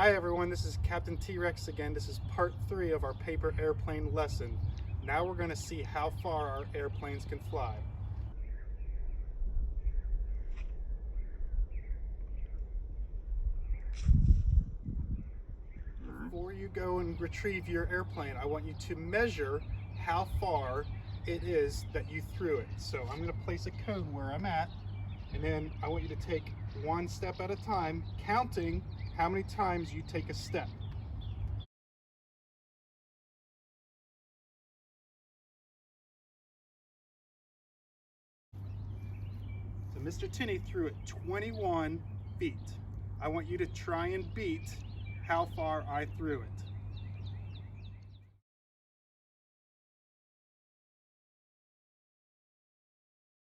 Hi everyone, this is Captain T-Rex again. This is part 3 of our paper airplane lesson. Now we're going to see how far our airplanes can fly. Before you go and retrieve your airplane, I want you to measure how far it is that you threw it. So I'm going to place a cone where I'm at, and then I want you to take one step at a time, counting how many times you take a step. So Mr. Tinney threw it 21 feet. I want you to try and beat how far I threw it.